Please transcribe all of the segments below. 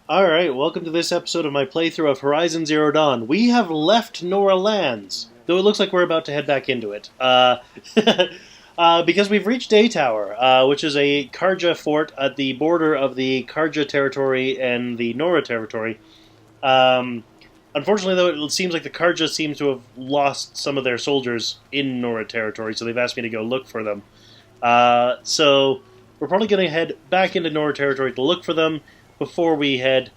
Alright, welcome to this episode of my playthrough of Horizon Zero Dawn. We have left Nora Lands, though it looks like we're about to head back into it. Because we've reached Day Tower, which is a Karja fort at the border of the Karja territory and the Nora territory. Unfortunately, though, it seems like the Karja seem to have lost some of their soldiers in Nora territory, so they've asked me to go look for them. So we're probably going to head back into Nora territory to look for them before we head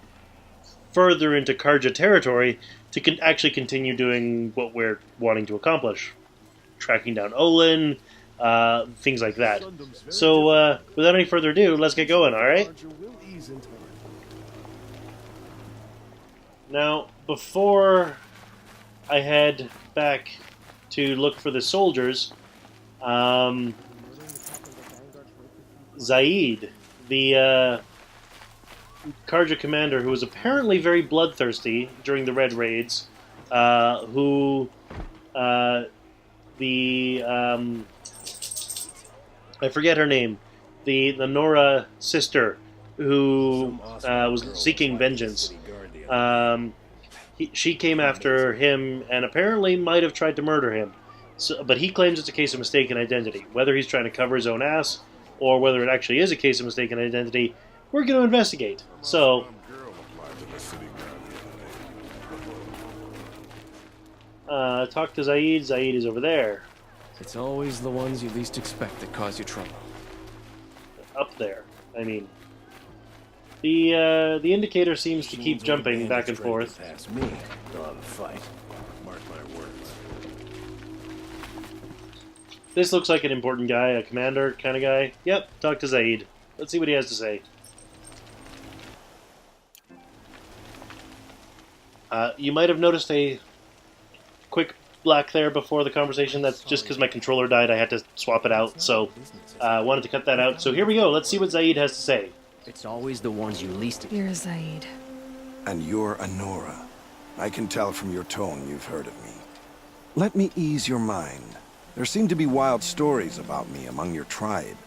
further into Karja territory to actually continue doing what we're wanting to accomplish. Tracking down Olin, things like that. So, without any further ado, let's get going, alright? Now, before I head back to look for the soldiers, Zaid, the Karja commander, who was apparently very bloodthirsty during the Red Raids, I forget her name, the Nora sister, who was seeking vengeance. She came after him and apparently might have tried to murder him. But he claims it's a case of mistaken identity. Whether he's trying to cover his own ass or whether it actually is a case of mistaken identity, we're going to investigate. So, talk to Zaid. Zaid is over there. It's always the ones you least expect that cause you trouble. Up there, I mean. The indicator seems to keep jumping back and forth. Past me, they'll have a fight. Mark my words. This looks like an important guy, a commander kind of guy. Yep, talk to Zaid. Let's see what he has to say. You might have noticed a quick black there before the conversation. That's just because my controller died. I had to swap it out, so I wanted to cut that out. So here we go. Let's see what Zaid has to say. It's always the ones you least... You're Zaid. And you're a Nora. I can tell from your tone you've heard of me. Let me ease your mind. There seem to be wild stories about me among your tribe.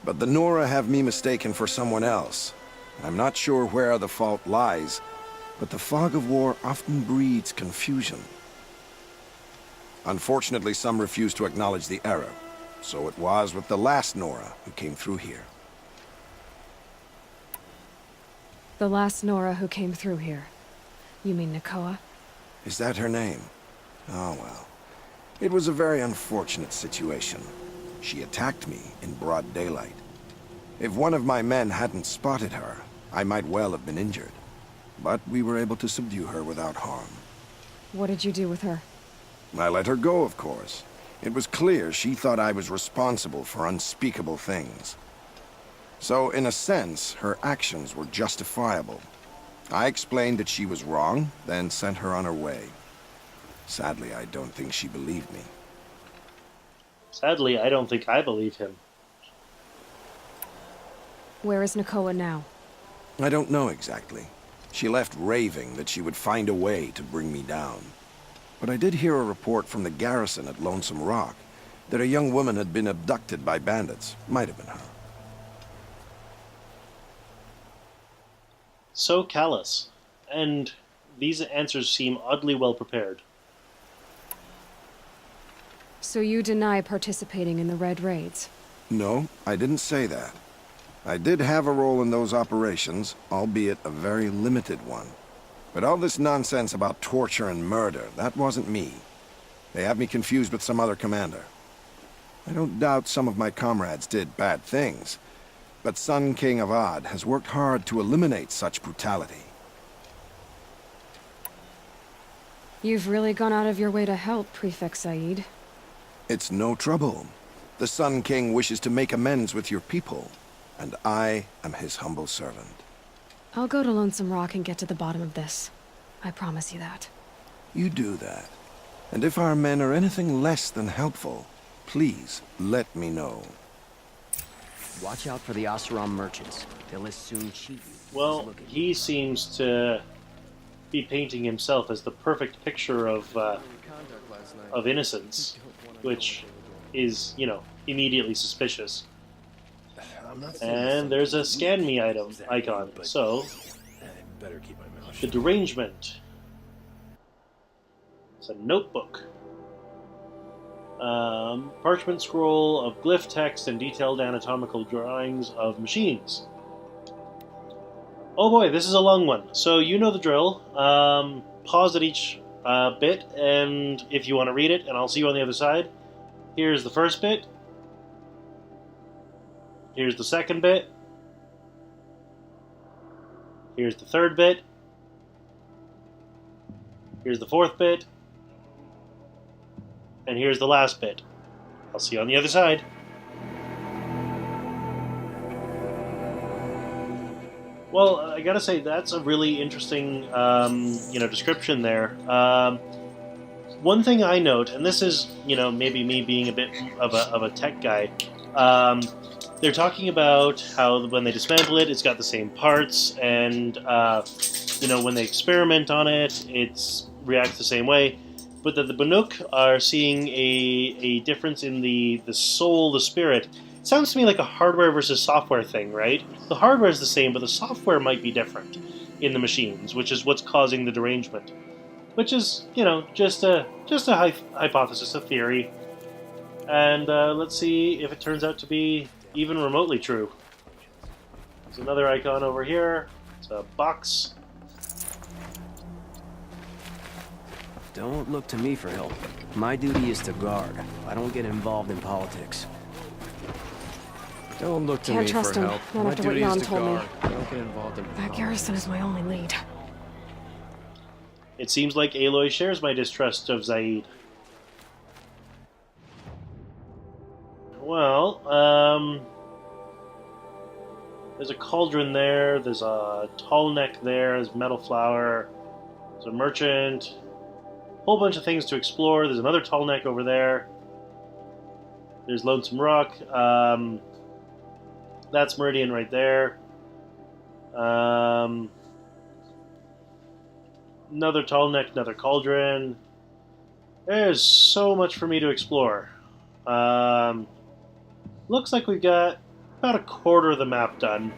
But the Nora have me mistaken for someone else. I'm not sure where the fault lies, but the fog of war often breeds confusion. Unfortunately, some refuse to acknowledge the error. So it was with the last Nora who came through here. The last Nora who came through here. You mean Nakoa? Is that her name? Oh well. It was a very unfortunate situation. She attacked me in broad daylight. If one of my men hadn't spotted her, I might well have been injured. But we were able to subdue her without harm. What did you do with her? I let her go, of course. It was clear she thought I was responsible for unspeakable things. So, in a sense, her actions were justifiable. I explained that she was wrong, then sent her on her way. Sadly, I don't think she believed me. Sadly, I don't think I believe him. Where is Nakoa now? I don't know exactly. She left raving that she would find a way to bring me down. But I did hear a report from the garrison at Lonesome Rock that a young woman had been abducted by bandits. Might have been her. So callous. And these answers seem oddly well prepared. So you deny participating in the Red Raids? No, I didn't say that. I did have a role in those operations, albeit a very limited one. But all this nonsense about torture and murder, that wasn't me. They have me confused with some other commander. I don't doubt some of my comrades did bad things, but Sun King Avad has worked hard to eliminate such brutality. You've really gone out of your way to help, Prefect Zaid. It's no trouble. The Sun King wishes to make amends with your people, and I am his humble servant. I'll go to Lonesome Rock and get to the bottom of this. I promise you that. You do that. And if our men are anything less than helpful, please let me know. Watch out for the Oseram merchants. They'll as soon cheat you. Well, he seems to be painting himself as the perfect picture of innocence, which is, you know, immediately suspicious. And there's a scan me item icon, so better keep my mouth The shut. derangement. It's a notebook. Parchment scroll of glyph text and detailed anatomical drawings of machines. Oh boy, this is a long one. So you know the drill. Pause at each bit, and if you want to read it, and I'll see you on the other side. Here's the first bit. Here's the second bit. Here's the third bit. Here's the fourth bit. And here's the last bit. I'll see you on the other side. Well, I gotta say, that's a really interesting, description there. One thing I note, and this is, maybe me being a bit of a tech guy, they're talking about how when they dismantle it, it's got the same parts, and, when they experiment on it, it reacts the same way. But that the Banuk are seeing a difference in the soul, the spirit. It sounds to me like a hardware versus software thing, right? The hardware is the same, but the software might be different in the machines, which is what's causing the derangement. Which is, just a hypothesis, a theory. And let's see if it turns out to be even remotely true. There's another icon over here. It's a box. Don't look to me for help. My duty is to guard. I don't get involved in politics. Don't look to Can't me trust for him. help. Not My after what duty is Jan to told me. guard. Don't get involved in That politics. garrison is my only lead. It seems like Aloy shares my distrust of Zaid. Well, there's a cauldron there, there's a tall neck there, there's metal flower, there's a merchant, whole bunch of things to explore. There's another tall neck over there. There's Lonesome Rock. That's Meridian right there. Another tall neck, another cauldron. There's so much for me to explore. Looks like we've got about a quarter of the map done.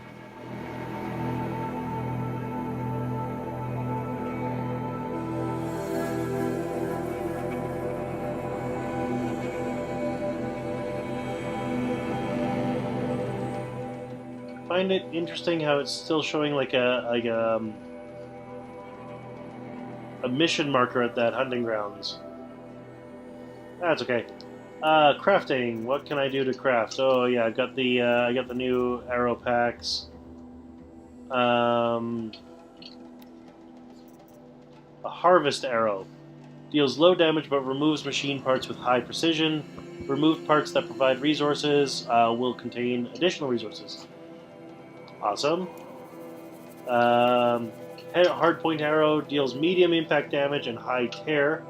I find it interesting how it's still showing like a mission marker at that hunting grounds. That's okay. Crafting. What can I do to craft? Oh yeah, I've got the new arrow packs. A harvest arrow deals low damage but removes machine parts with high precision. Removed parts that provide resources will contain additional resources. Awesome. Hardpoint arrow deals medium impact damage and high tear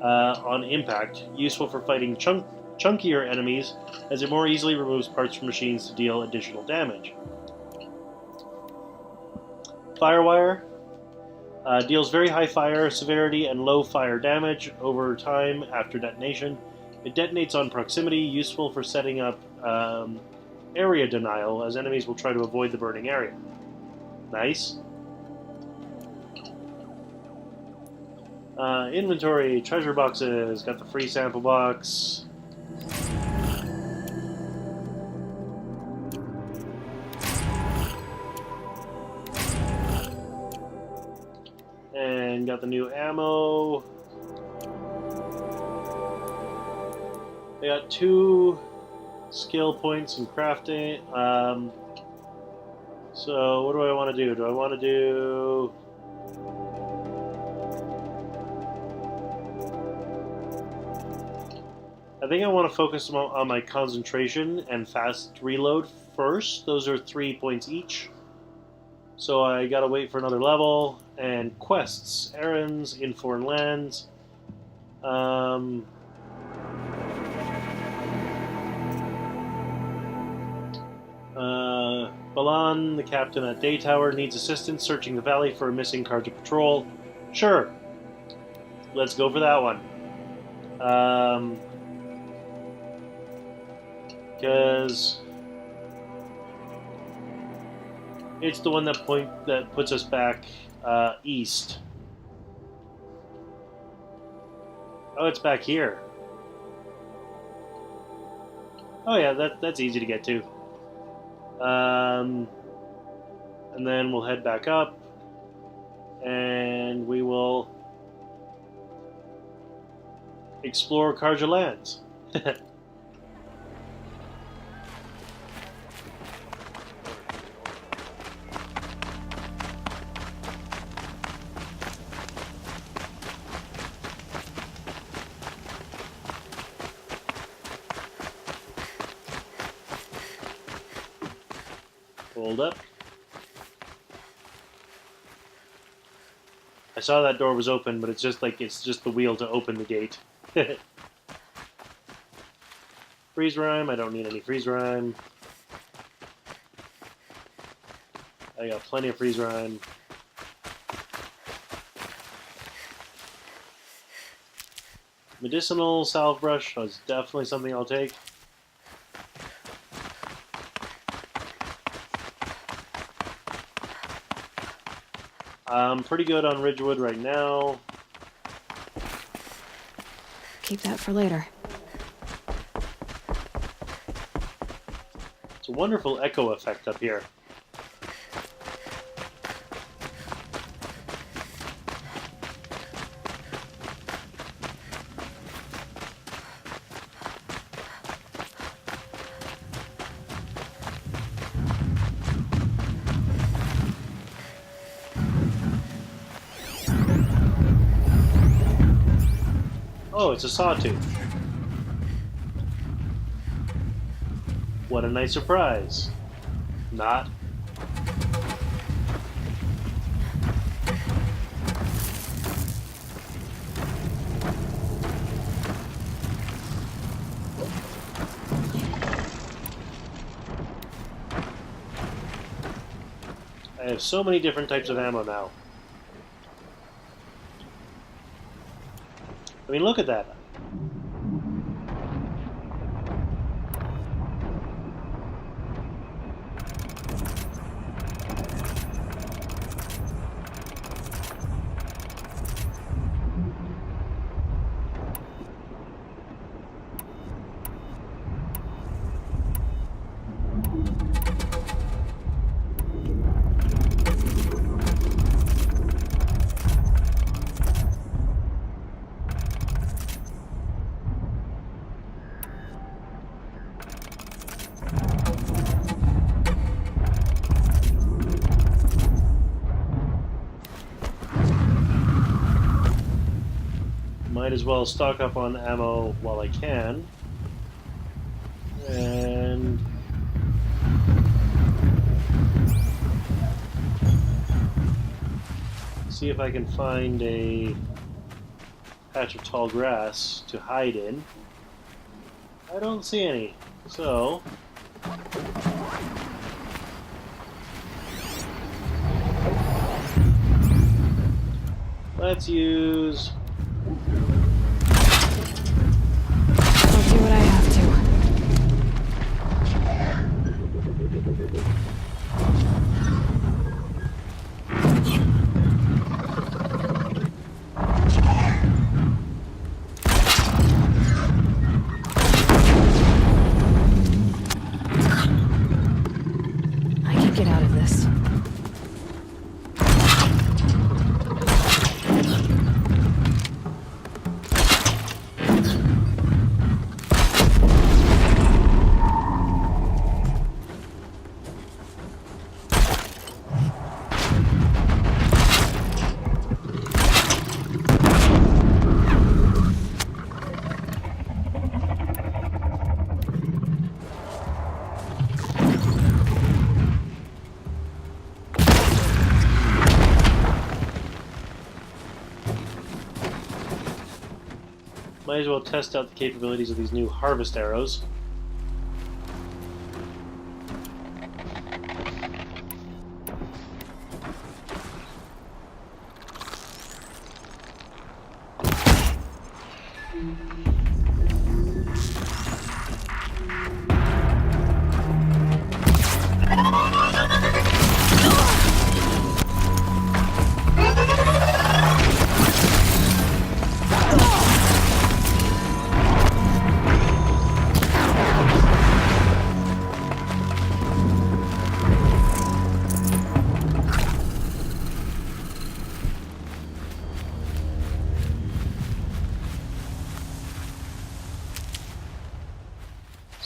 on impact, useful for fighting chunkier enemies, as it more easily removes parts from machines to deal additional damage. Firewire deals very high fire severity and low fire damage over time after detonation. It detonates on proximity, useful for setting up area denial, as enemies will try to avoid the burning area. Nice. Inventory, treasure boxes, got the free sample box. And got the new ammo. I got 2 skill points in crafting. So what do I want to do? Do I want to do... I think I want to focus on my concentration and fast reload first. Those are 3 points each. So I gotta wait for another level. And quests, errands in foreign lands. Balahn, the captain at Day Tower, needs assistance searching the valley for a missing Carja patrol. Sure. Let's go for that one. Because It's the one that puts us back east. Oh, it's back here. Oh yeah, that's easy to get to. And then we'll head back up, and we will explore Guerrilla Lands. Hold up. I saw that door was open, but it's just the wheel to open the gate. Freeze rhyme, I don't need any freeze rhyme. I got plenty of freeze rhyme. Medicinal salve brush is definitely something I'll take. I'm pretty good on Ridgewood right now. Keep that for later. It's a wonderful echo effect up here. Oh, it's a sawtooth. What a nice surprise. Not. I have so many different types of ammo now. I mean, look at that. Might as well stock up on ammo while I can. And see if I can find a patch of tall grass to hide in. I don't see any, so let's use. I'll do what I have to. I can get out of this. Might as well test out the capabilities of these new harvest arrows.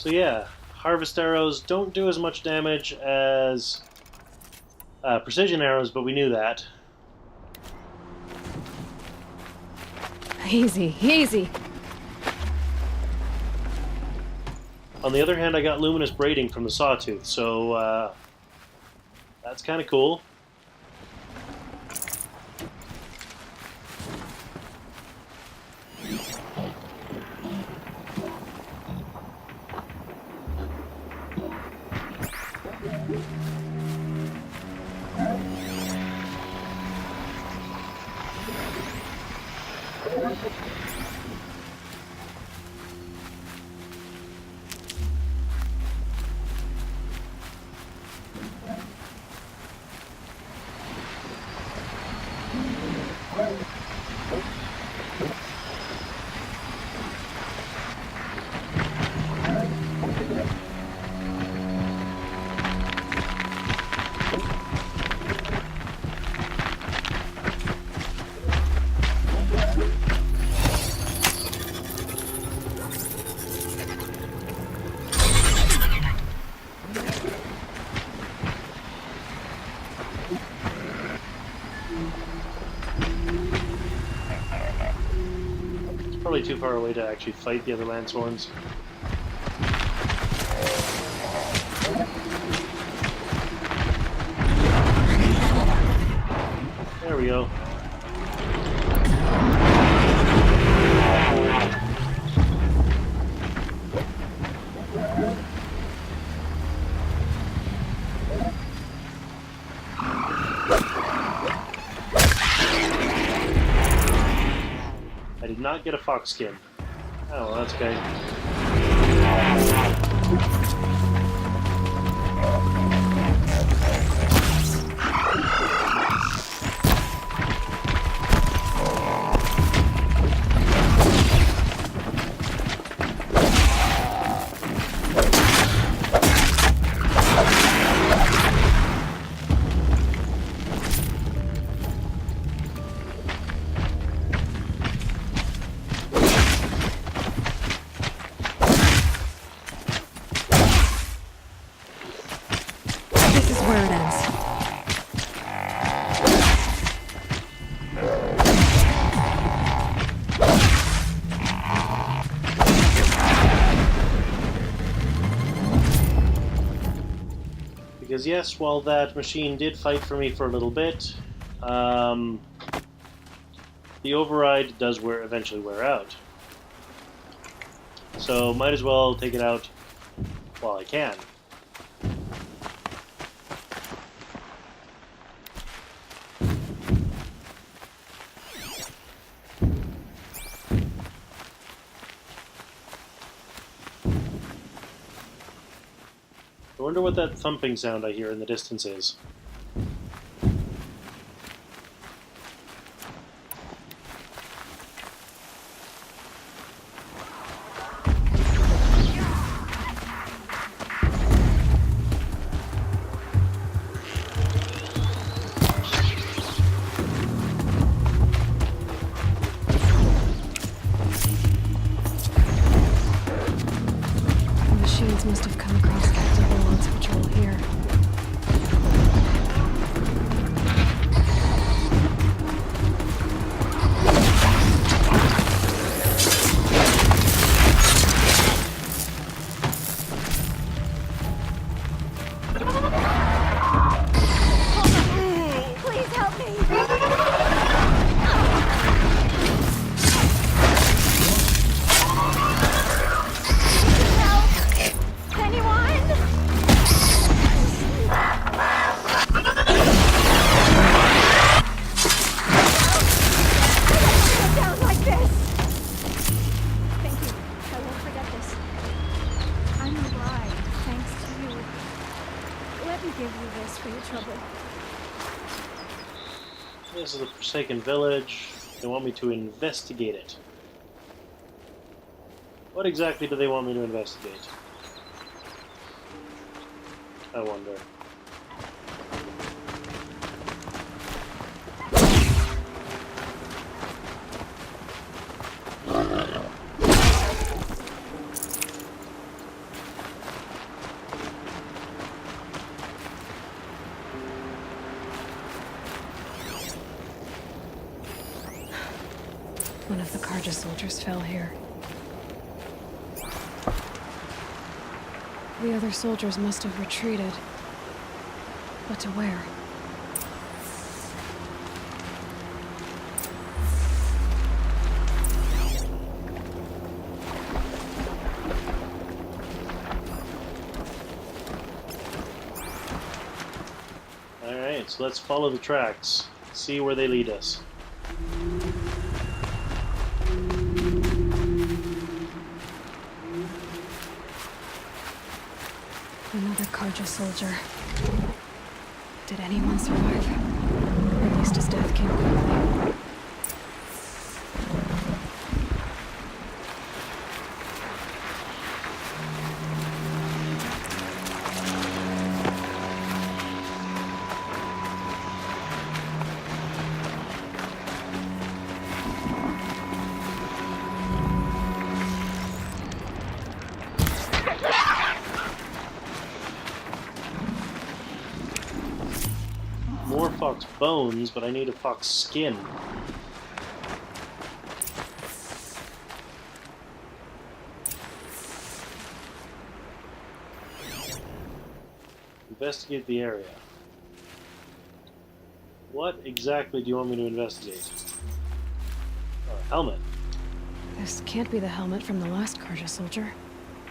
So yeah, harvest arrows don't do as much damage as precision arrows, but we knew that. Easy, easy. On the other hand, I got luminous braiding from the sawtooth, so that's kind of cool. Probably too far away to actually fight the other Lancehorns. There we go. I did not get a fox skin. Oh, well, that's okay. This is where it ends. Because yes, while that machine did fight for me for a little bit, the override does eventually wear out. So might as well take it out while I can. I wonder what that thumping sound I hear in the distance is. The machines must have come across Captain Balahn's patrol here. Please help me! Help! Anyone? Get down like this! Thank you. I won't forget this. I'm alive, thanks to you. Let me give you this for your trouble. This is the Forsaken Village. They want me to investigate it. What exactly do they want me to investigate? I wonder. One of the Karja soldiers fell here. The other soldiers must have retreated. But to where? Alright, so let's follow the tracks. See where they lead us. Another Karja soldier. Did anyone survive? At least his death came quickly. More fox bones, but I need a fox skin. Investigate the area. What exactly do you want me to investigate? Oh, a helmet. This can't be the helmet from the last Karja soldier.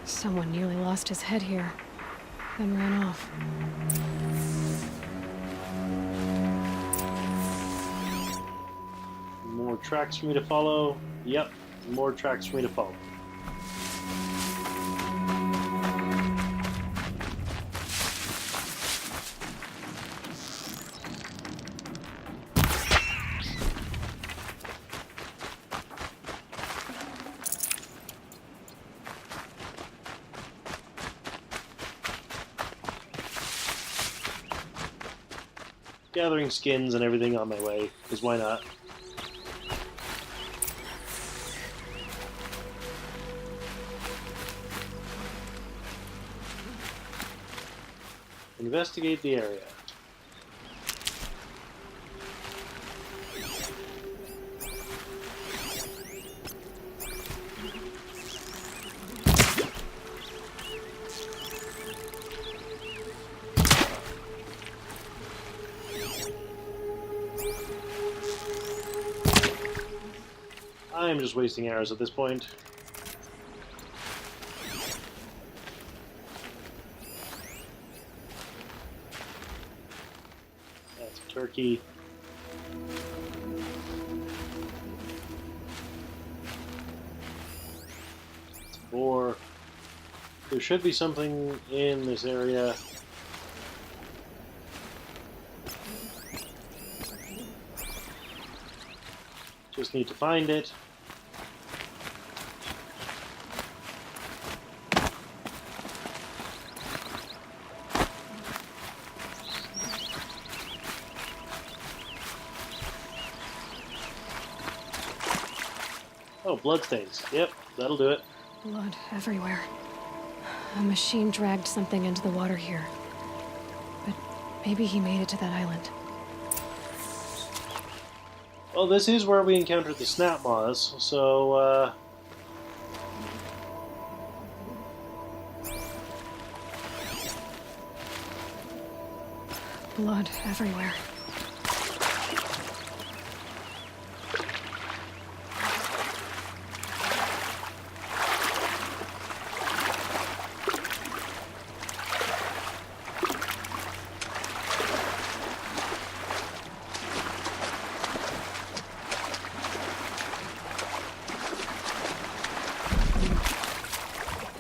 Someone nearly lost his head here, then ran off. More tracks for me to follow. Yep, more tracks for me to follow. Gathering skins and everything on my way, because why not? Investigate the area. I'm just wasting arrows at this point. That's a turkey. It's a boar. There should be something in this area. Just need to find it. Oh, bloodstains. Yep, that'll do it. Blood everywhere. A machine dragged something into the water here. But maybe he made it to that island. Well, this is where we encountered the snap moths, so, Blood everywhere.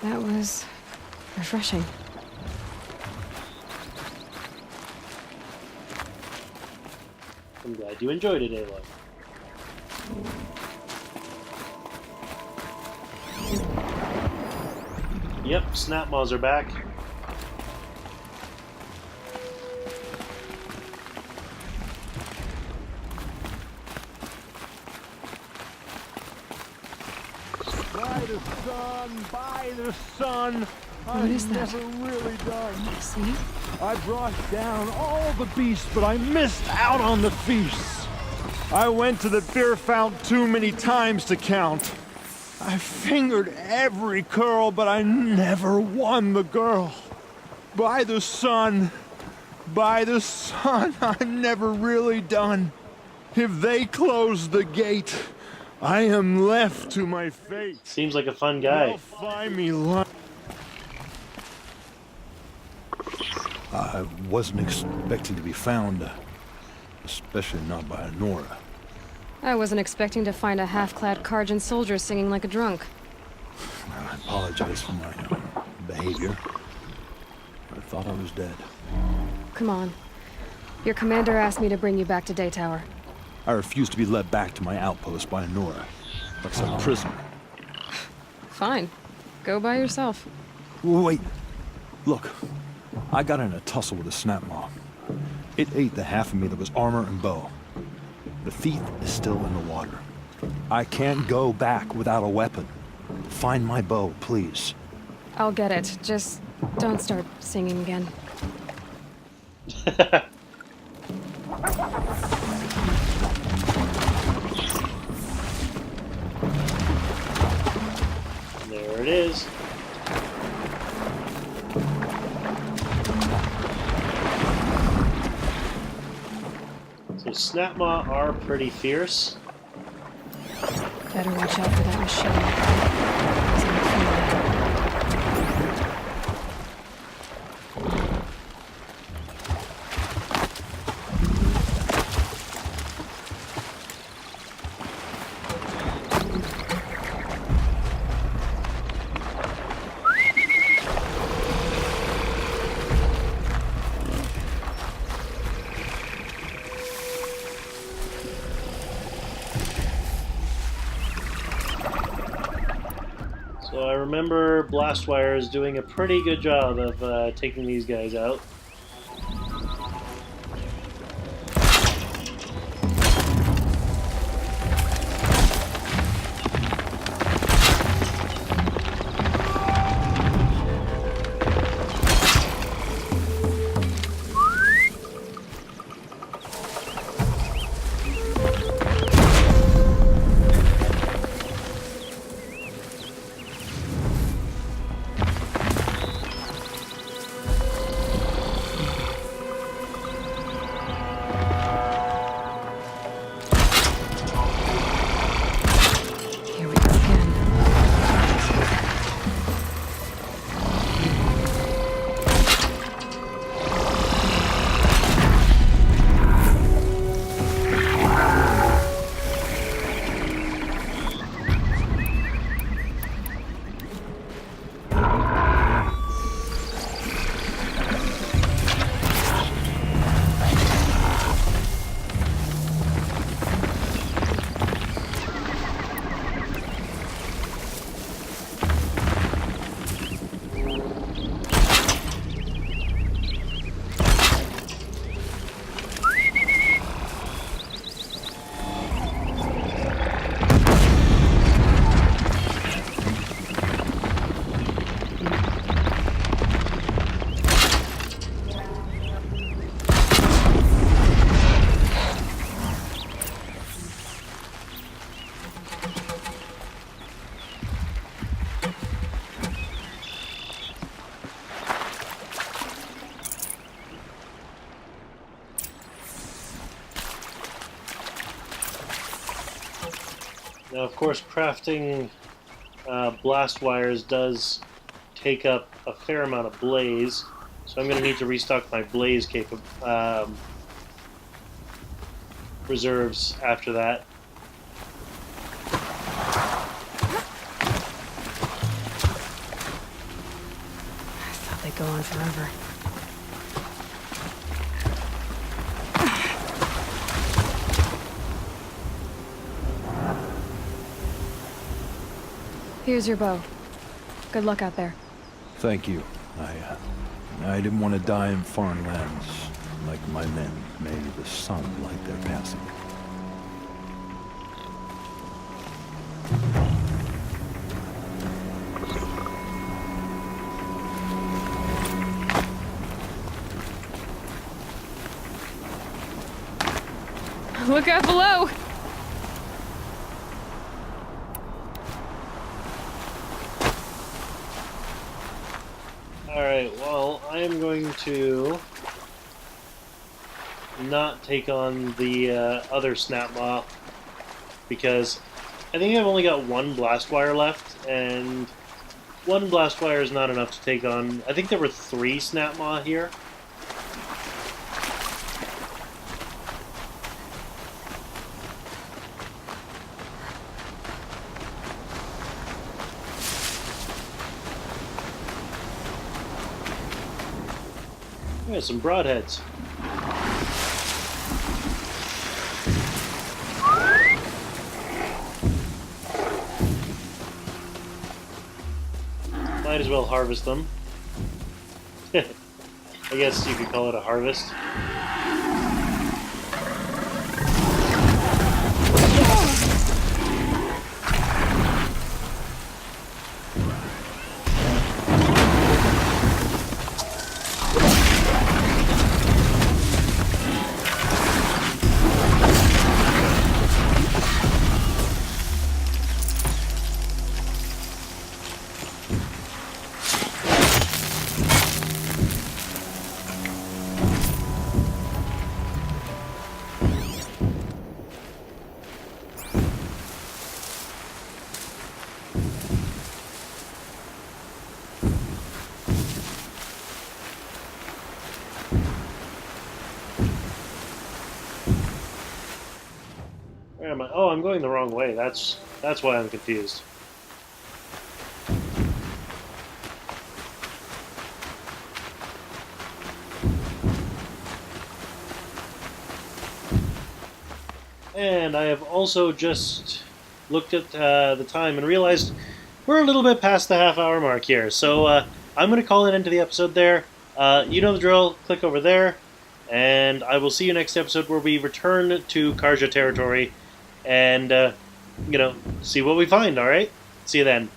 That was refreshing. I'm glad you enjoyed it, Aloy. Yep, snap moths are back. By the sun, What is that? I've never really done. See? I brought down all the beasts, but I missed out on the feasts. I went to the beer fount too many times to count. I fingered every curl, but I never won the girl. By the sun, I'm never really done. If they close the gate, I am left to my fate. Seems like a fun guy. They'll find me I wasn't expecting to be found, especially not by Nora. I wasn't expecting to find a half-clad Karjan soldier singing like a drunk. I apologize for my behavior. I thought I was dead. Come on. Your commander asked me to bring you back to Day Tower. I refused to be led back to my outpost by Nora, like some prisoner. Fine. Go by yourself. Wait. Look, I got in a tussle with a snap maw. It ate the half of me that was armor and bow. The thief is still in the water. I can't go back without a weapon. Find my bow, please. I'll get it. Just don't start singing again. There it is. So Snapmaw are pretty fierce. Better watch out for that machine. So I remember Blastwire is doing a pretty good job of taking these guys out. Here we go again. Now, of course, crafting blast wires does take up a fair amount of blaze, so I'm going to need to restock my blaze reserves after that. I thought they'd go on forever. Here's your bow. Good luck out there. Thank you. I didn't want to die in foreign lands like my men. May the sun light their passing. Look out below! Alright, well, I am going to not take on the other snap maw because I think I've only got one blast wire left, and one blast wire is not enough to take on. I think there were 3 snap maw here. Yeah, some broadheads. Might as well harvest them. I guess you could call it a harvest. Where am I? Oh, I'm going the wrong way. That's why I'm confused. And I have also just looked at the time and realized we're a little bit past the half-hour mark here. So I'm going to call it into the episode there. You know the drill. Click over there. And I will see you next episode where we return to Karja territory and, see what we find, alright? See you then.